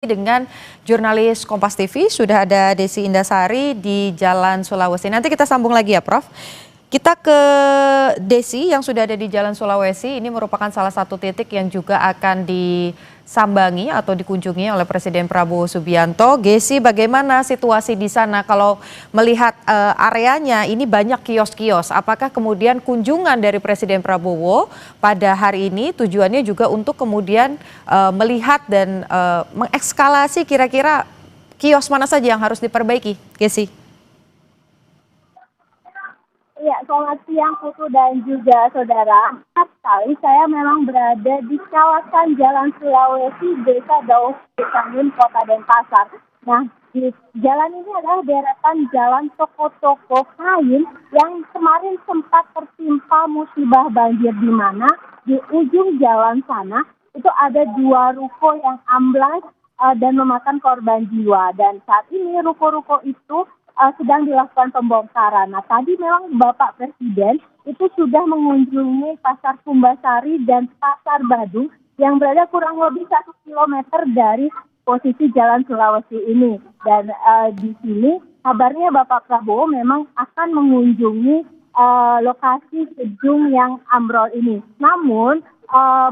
Dengan jurnalis Kompas TV sudah ada Desi Indasari di Jalan Sulawesi. Nanti kita sambung lagi ya, Prof. Kita ke Desi yang sudah ada di Jalan Sulawesi. Ini merupakan salah satu titik yang juga akan disambangi atau dikunjungi oleh Presiden Prabowo Subianto. Desi, bagaimana situasi di sana? Kalau melihat areanya ini banyak kios-kios. Apakah kemudian kunjungan dari Presiden Prabowo pada hari ini tujuannya juga untuk kemudian melihat dan mengekskalasi kira-kira kios mana saja yang harus diperbaiki, Desi? Ya, selamat siang Putu dan juga saudara. Sekali saya memang berada di kawasan Jalan Sulawesi, Desa Daus Besangun, Kota Denpasar. Nah, di jalan ini adalah deretan jalan toko-toko kain yang kemarin sempat tertimpa musibah banjir, di mana di ujung jalan sana itu ada 2 ruko yang amblas dan memakan korban jiwa. Dan saat ini ruko-ruko itu sedang dilakukan pembongkaran. Nah, tadi memang Bapak Presiden itu sudah mengunjungi Pasar Kumbasari dan Pasar Badung yang berada kurang lebih 1 kilometer dari posisi Jalan Sulawesi ini. Dan di sini kabarnya Bapak Prabowo memang akan mengunjungi lokasi gedung yang ambrol ini. Namun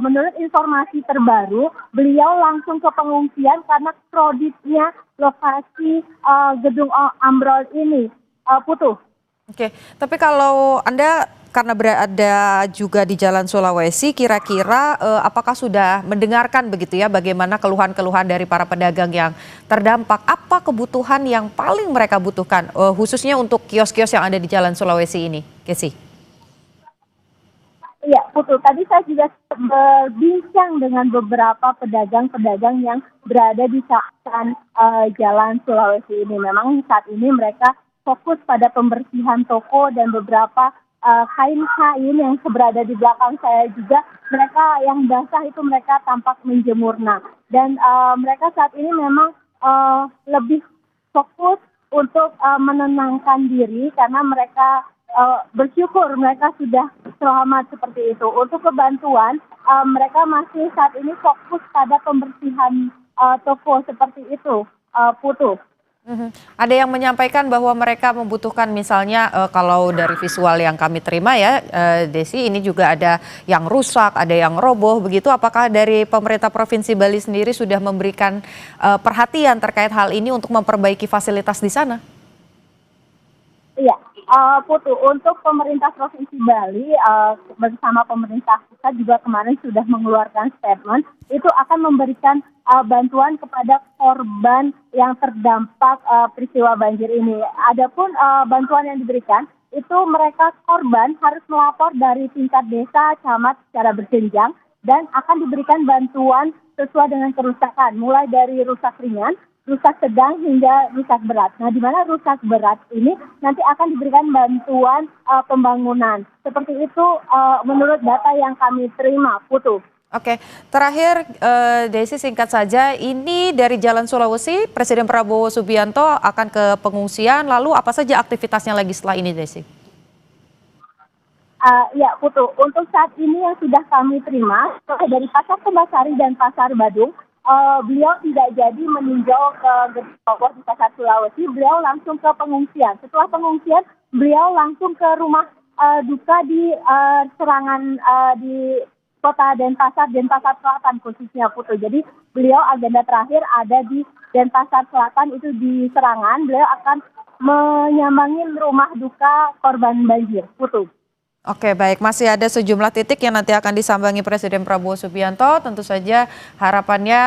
menurut informasi terbaru, beliau langsung ke pengungsian karena kreditnya lokasi gedung ambrol ini. Putu. Oke, tapi kalau Anda karena berada juga di Jalan Sulawesi, kira-kira apakah sudah mendengarkan begitu ya bagaimana keluhan-keluhan dari para pedagang yang terdampak? Apa kebutuhan yang paling mereka butuhkan, khususnya untuk kios-kios yang ada di Jalan Sulawesi ini, Kesi? Ya, Putu. Tadi saya juga berbincang dengan beberapa pedagang-pedagang yang berada di kawasan Jalan Sulawesi ini. Memang saat ini mereka fokus pada pembersihan toko dan beberapa kain-kain yang berada di belakang saya juga. Mereka yang basah itu mereka tampak menjemurna. Dan mereka saat ini memang lebih fokus untuk menenangkan diri karena mereka bersyukur mereka sudah selamat seperti itu. Untuk kebantuan, mereka masih saat ini fokus pada pembersihan toko seperti itu, Putu. Ada yang menyampaikan bahwa mereka membutuhkan misalnya kalau dari visual yang kami terima ya, Desi, ini juga ada yang rusak, ada yang roboh begitu. Apakah dari pemerintah Provinsi Bali sendiri sudah memberikan perhatian terkait hal ini untuk memperbaiki fasilitas di sana? Iya. Putu, untuk pemerintah Provinsi Bali bersama pemerintah pusat juga kemarin sudah mengeluarkan statement itu akan memberikan bantuan kepada korban yang terdampak peristiwa banjir ini. Adapun bantuan yang diberikan itu mereka korban harus melapor dari tingkat desa, camat secara berjenjang dan akan diberikan bantuan sesuai dengan kerusakan, mulai dari rusak ringan, rusak sedang hingga rusak berat. Nah, di mana rusak berat ini nanti akan diberikan bantuan pembangunan. Seperti itu menurut data yang kami terima, Putu. Oke, terakhir Desi, singkat saja, ini dari Jalan Sulawesi, Presiden Prabowo Subianto akan ke pengungsian, lalu apa saja aktivitasnya lagi setelah ini, Desi? Ya, Putu, untuk saat ini yang sudah kami terima dari Pasar Kumbasari dan Pasar Badung, beliau tidak jadi meninjau ke gedung di Pasar Sulawesi, beliau langsung ke pengungsian. Setelah pengungsian, beliau langsung ke rumah duka di serangan di Kota Denpasar Selatan khususnya, Putu. Jadi beliau agenda terakhir ada di Denpasar Selatan, itu di Serangan. Beliau akan menyambangi rumah duka korban banjir, Putu. Oke, baik, masih ada sejumlah titik yang nanti akan disambangi Presiden Prabowo Subianto. Tentu saja harapannya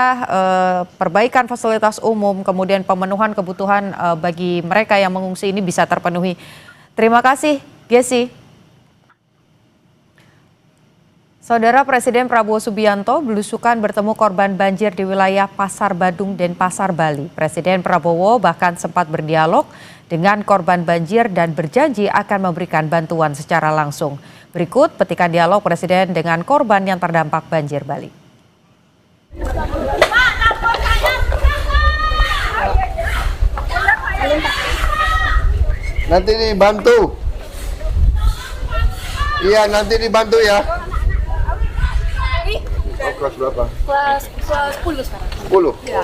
perbaikan fasilitas umum, kemudian pemenuhan kebutuhan bagi mereka yang mengungsi ini bisa terpenuhi. Terima kasih, Desi. Saudara, Presiden Prabowo Subianto belusukan bertemu korban banjir di wilayah Pasar Badung dan Pasar Bali. Presiden Prabowo bahkan sempat berdialog dengan korban banjir dan berjanji akan memberikan bantuan secara langsung. Berikut petikan dialog Presiden dengan korban yang terdampak banjir Bali. Nanti dibantu. Iya, nanti dibantu ya. Kelas berapa? Kelas 10 sekarang. 10. Ya.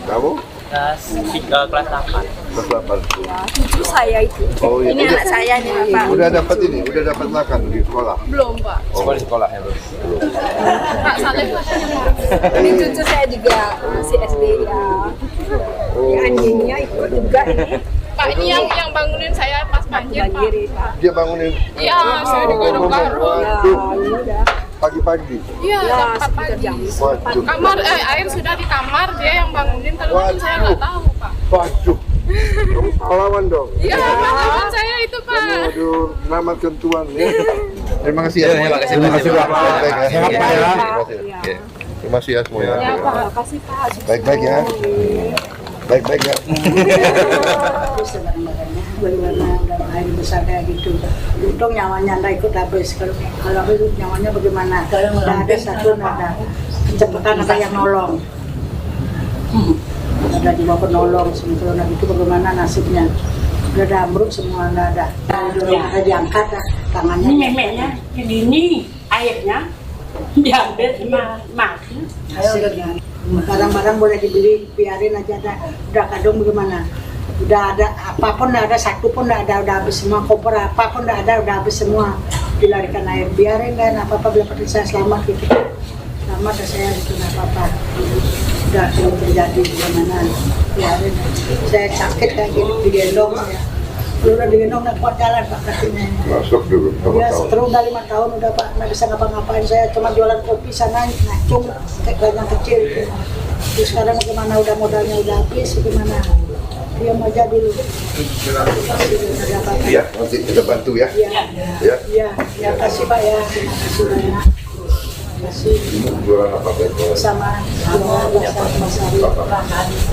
Kamu? Kelas 8. Kelas 8. Itu saya itu. Oh iya. Ini anak saya nih Bapak. Udah dapat ini, udah dapat makan di sekolah. Belum Pak. Sekolah di sekolah ya, Bro. Pak Saleh ini cucu saya juga masih SD ya. Ini anjingnya ikut juga ini. Pak, ini yang bangunin saya pas banjir, Pak. Pak. Dia bangunin. Iya, saya digaruk-garuk. Waduh. Pagi-pagi. Iya, Ya, jam 4 sekitar pagi. jam Waduh. Kamar, air sudah di kamar, dia yang bangunin. Kalau kan saya nggak tahu, Pak. Waduh. Kamu pahlawan dong. Iya, teman saya itu, Pak. Waduh, nama tentuan ya. Terima kasih ya. Terima kasih, Terima kasih, Pak. Pak. Baik-baik ya. Sehat, Pak, ya. Terima kasih. Oke. Terima kasih ya semuanya. Ya Pak, kasih Pak. Baik-baik ya. Baik-baik ya. Bagaimana udah air besar kayak gitu, untung nyawanya nggak ikut habis. Kalau habis nyawanya bagaimana? Nggak ada satu, nggak ada kecepatan, ada yang nolong. Ada dibawa penolong, sebetulnya itu bagaimana nasibnya? Udah ada ambruk semua, nggak ada. Udah ada diangkat tangannya. Ini memeknya begini, airnya diambil sama mati. Hasilnya barang-barang boleh dibeli, biarin aja ada. Udah kadung bagaimana? Udah ada apapun, nggak ada satu pun nggak ada, udah habis semua. Koper apapun nggak ada, udah habis semua. Dilarikan air, biarin kan apa-apa, biar penting saya selamat gitu. Selamat dan saya gitu, nggak apa-apa. Udah belum terjadi bagaimana, biarin. Saya sakit kayak gini, digendong saya. Udah digendong nggak kuat jalan Pak kakinya. Masuk dulu. Ya seteru udah 5 tahun udah Pak, nggak bisa ngapa-ngapain. Saya cuma jualan kopi sana, ngacung kayak gajah kecil gitu. Terus sekarang bagaimana, udah modalnya udah habis, bagaimana? Diam aja dulu. Iya, nanti kita bantu ya. Iya, Ya. iya, ya kasih Pak ya, terima kasih banyak. Terima kasih Jualan apa itu? sama jualan Masari,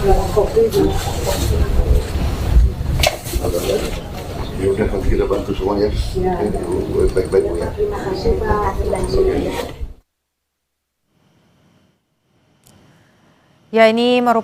jualan kopi juga. Ya udah, nanti kita bantu semuanya. Ya. Baik-baik Bu ya. Terima kasih Pak. Terima kasih. Ya, ini merupakan